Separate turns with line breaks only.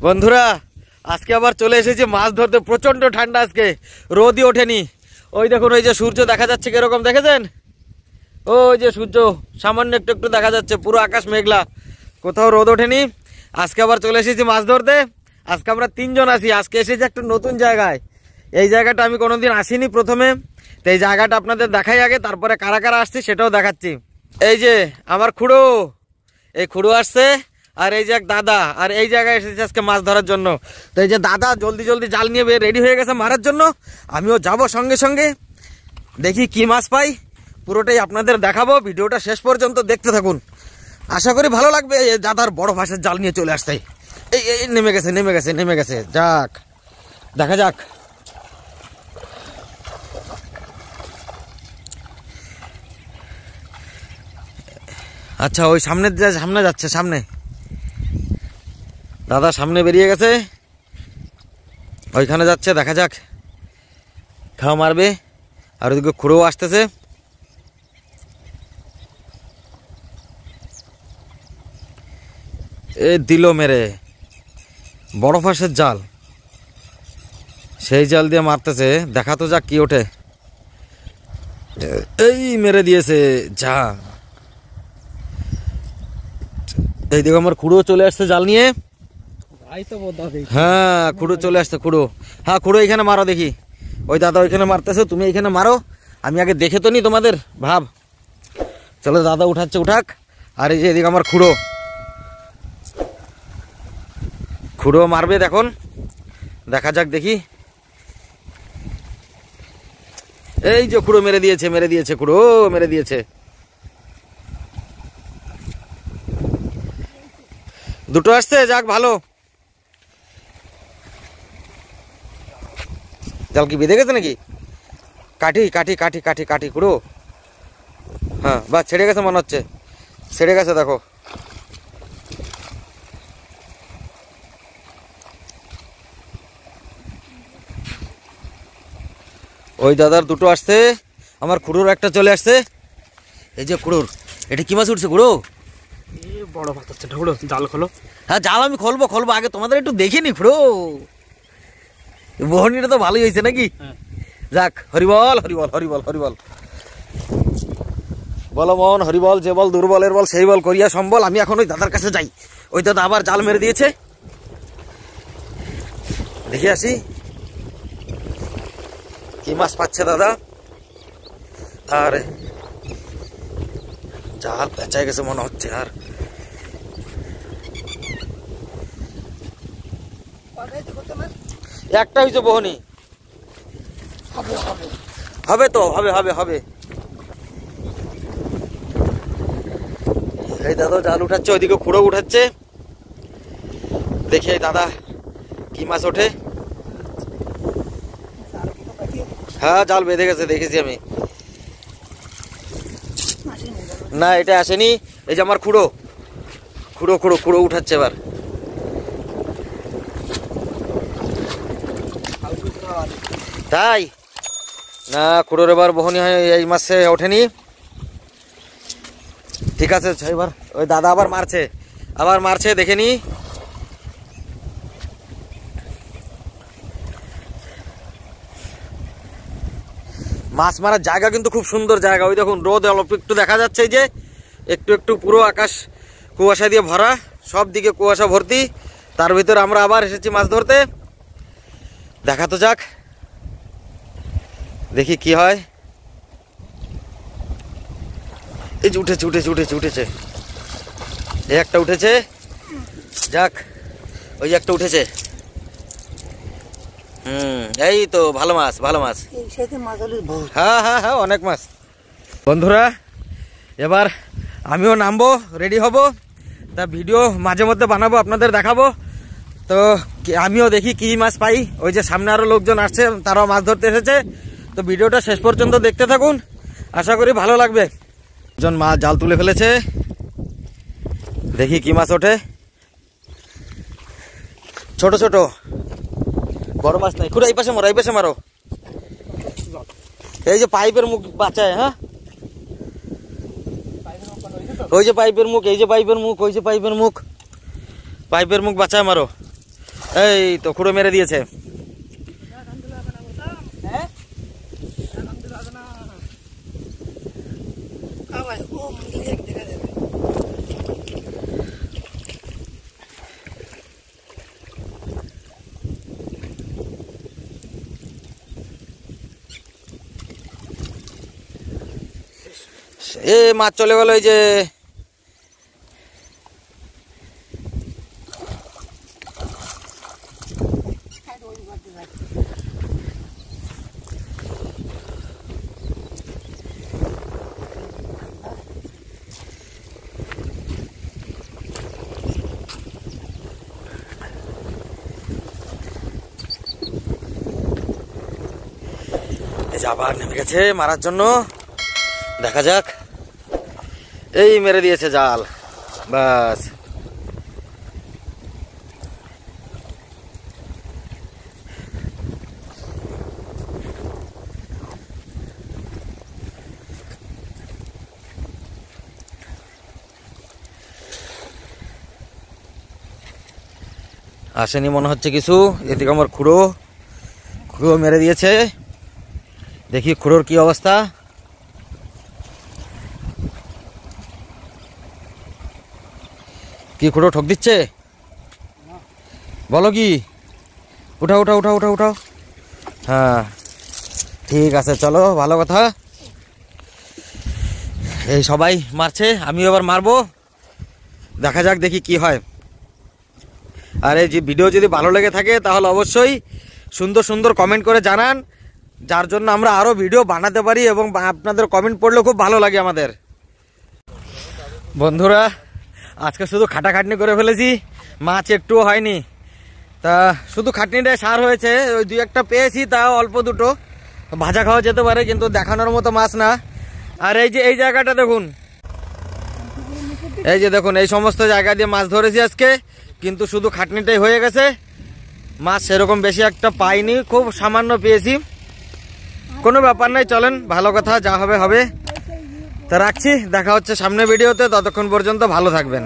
বন্ধুরা আজকে আবার চলে এসেছি মাছ ধরতে। প্রচন্ড ঠান্ডা, আজকে রোদই ওঠেনি। ওই দেখুন, ওই যে সূর্য দেখা যাচ্ছে কিরকম দেখেছেন? ওই যে সূর্য সামান্য একটু একটু দেখা যাচ্ছে, পুরো আকাশ মেঘলা, কোথাও রোদ ওঠেনি। আজকে আবার চলে এসেছি মাছ ধরতে। আজকে আমরা 3 জন আছি। আজকে এসেছি একটা নতুন জায়গায়। এই জায়গাটা আমি কোনোদিন আসিনি প্রথমে, তো এই জায়গাটা আপনাদের দেখাই আগে, তারপরে কারা কারা আসছি সেটাও দেখাচ্ছি। এই যে আমার খুড়ো, এই খুড়ো আসছে, আর এই যে এক দাদা, আর এই জায়গায় এসেছে আজকে মাছ ধরার জন্য। তো এই যে দাদা জলদি জলদি জাল নিয়ে রেডি হয়ে গেছে মারার জন্য, আমিও যাব সঙ্গে সঙ্গে। দেখি কি মাছ পাই, পুরোটাই আপনাদের দেখাবো। ভিডিওটা শেষ পর্যন্ত দেখতে থাকুন, আশা করি ভালো লাগবে। এই দাদার বড় ভাষার জাল নিয়ে চলে আসছে। এই নেমে গেছে নেমে গেছে নেমে গেছে, যাক দেখা যাক। আচ্ছা, ওই সামনে সামনে যাচ্ছে, সামনে দাদা সামনে বেরিয়ে গেছে, ওইখানে যাচ্ছে, দেখা যাক খাওয়া মারবে। আর ওইদিকে খুঁড়েও আসতেছে। এ দিল মেরে, বড় ফাঁসের জাল, সেই জাল দিয়ে মারতেছে। দেখা তো যাক কি ওঠে। এই মেরে দিয়েছে, যা। এইদিকে আমার খুঁড়ো চলে আসছে জাল নিয়ে। হ্যাঁ খুঁড়ো চলে আসছে, খুঁড়ো। হ্যাঁ খুঁড়ো এখানে মারো দেখি। ওই দাদা ওইখানে মারতেছে, তুমি এইখানে মারো। আমি আগে দেখে তো নি তোমাদের ভাব। চলো দাদা উঠাচ্ছে, উঠাক। আর এই যে এদিকে আমার খুঁড়ো, খুঁড়ো মারবে দেখুন, দেখা যাক দেখি। এই যে খুঁড়ো মেরে দিয়েছে, মেরে দিয়েছে, খুঁড়ো মেরে দিয়েছে। দুটো আসছে, যাক ভালো। জাল কি বেঁধে গেছে নাকি? কাঠি কাঠি কাঠি কাঠি কাঠি খুঁড়ো। হ্যাঁ বা ছেড়ে গেছে মনে হচ্ছে, ছেড়ে গেছে দেখো। ওই দাদার দুটো আসছে, আমার খুঁড়োর একটা চলে আসছে। এই যে খুঁড়োর, এটা কি মাছ উঠছে খুঁড়ো?
বড় মাছ হচ্ছে, ঢুকলো জাল খোলো।
হ্যাঁ জাল আমি খুলবো খুলবো, আগে তোমাদের একটু দেখিনি খুঁড়ো। বহনিটা তো ভালোই হয়েছে নাকি? যাক, হরিবল হরিবল হরিবল হরিবল। বলো মন হরিবল, যে বল দুর্বলের বল সেই বল করিয়া সম্বল। আমি এখন ওই দাদার কাছে যাই। ওই দাদা আবার জাল মেরে দিয়েছে, দেখে আসি কি মাছ পাচ্ছে দাদা। আর জাল পেঁচাই গেছে মনে হচ্ছে। আর একটা হয়েছে বহনি, হবে তো, হবে হবে হবে। এই দাদা জাল উঠাচ্ছে, ওইদিকে খুঁড়ো উঠাচ্ছে। দেখি এই দাদা কি মাছ ওঠে। হ্যাঁ জাল বেঁধে গেছে, দেখেছি আমি। না এটা আসেনি। এই যে আমার খুঁড়ো, খুঁড়ো খুঁড়ো খুঁড়ো উঠাচ্ছে এবার। তাই না, খুঁড়োর এবার বহনি হয়, এই মাসে ওঠেনি। ঠিক আছে এবার ওই দাদা আবার মারছে, আবার মারছে, দেখে নি। মাছ মারার জায়গা কিন্তু খুব সুন্দর জায়গা। ওই দেখুন রোদ অল্প একটু দেখা যাচ্ছে, এই যে একটু একটু, পুরো আকাশ কুয়াশা দিয়ে ভরা, সব দিকে কুয়াশা ভর্তি। তার ভিতরে আমরা আবার এসেছি মাছ ধরতে। দেখা তো যাক, দেখি কি হয়। এই যে উঠেছে উঠেছে উঠেছে উঠেছে, এই একটা উঠেছে, যাক ওই একটা উঠেছে। এই তো ভালো মাছ, ভালো মাছ। হ্যাঁ হ্যাঁ হ্যাঁ অনেক মাছ। বন্ধুরা এবার আমিও নামবো, রেডি হব। তা ভিডিও মাঝে মধ্যে বানাবো, আপনাদের দেখাবো। তো আমিও দেখি কি মাছ পাই। ওই যে সামনে আরো লোকজন আসছে, তারাও মাছ ধরতে এসেছে। তো ভিডিওটা শেষ পর্যন্ত দেখতে থাকুন, আশা করি ভালো লাগবে। একজন মাছ জাল তুলে ফেলেছে, দেখি কি মাছ ওঠে। ছোট ছোট, বড় মাছ নাই। খুঁড়ো এই পাশে মারো, এই পাশে মারো। এই যে পাইপের মুখ বাঁচায়। হ্যাঁ ওই যে পাইপের মুখ, এই যে পাইপের মুখ, ওই যে পাইপের মুখ, পাইপের মুখ বাঁচায় মারো। এই তো খুঁড়ো মেরে দিয়েছে। এ মাছ চলে গেল, এই যে আবার নেমে গেছে মারার জন্য। দেখা যাক, এই মেরে দিয়েছে জাল, বাস। আসেনি মনে হচ্ছে কিছু। এদিকে আমার খুঁড়ো মেরে দিয়েছে। দেখি খুঁড়োর কি অবস্থা। কি খুঁড়ো ঠক দিচ্ছে? বলো কি? উঠাও উঠাও উঠাও উঠাও উঠাও। হ্যাঁ ঠিক আছে, চলো, ভালো কথা। এই সবাই মারছে, আমিও এবার মারবো। দেখা যাক, দেখি কি হয়। আর এই যে ভিডিও যদি ভালো লেগে থাকে তাহলে অবশ্যই সুন্দর সুন্দর কমেন্ট করে জানান, যার জন্য আমরা আরও ভিডিও বানাতে পারি এবং আপনাদের কমেন্ট পড়লে খুব ভালো লাগে আমাদের। বন্ধুরা, আজকে শুধু খাটাখাটনি করে ফেলেছি, মাছ একটুও হয়নি। তা শুধু খাটনিটায় সার হয়েছে, ওই দুই একটা পেয়েছি, তাও অল্প দুটো। ভাজা খাওয়া যেতে পারে, কিন্তু দেখানোর মতো মাছ না। আর এই যে এই জায়গাটা দেখুন, এই যে দেখুন, এই সমস্ত জায়গা দিয়ে মাছ ধরেছি আজকে, কিন্তু শুধু খাটনিটাই হয়ে গেছে। মাছ সেরকম বেশি একটা পাইনি, খুব সামান্য পেয়েছি। কোনো ব্যাপার নাই, চলেন, ভালো কথা, যা হবে হবে। তা রাখছি, দেখা হচ্ছে সামনের ভিডিওতে। ততক্ষণ পর্যন্ত ভালো থাকবেন।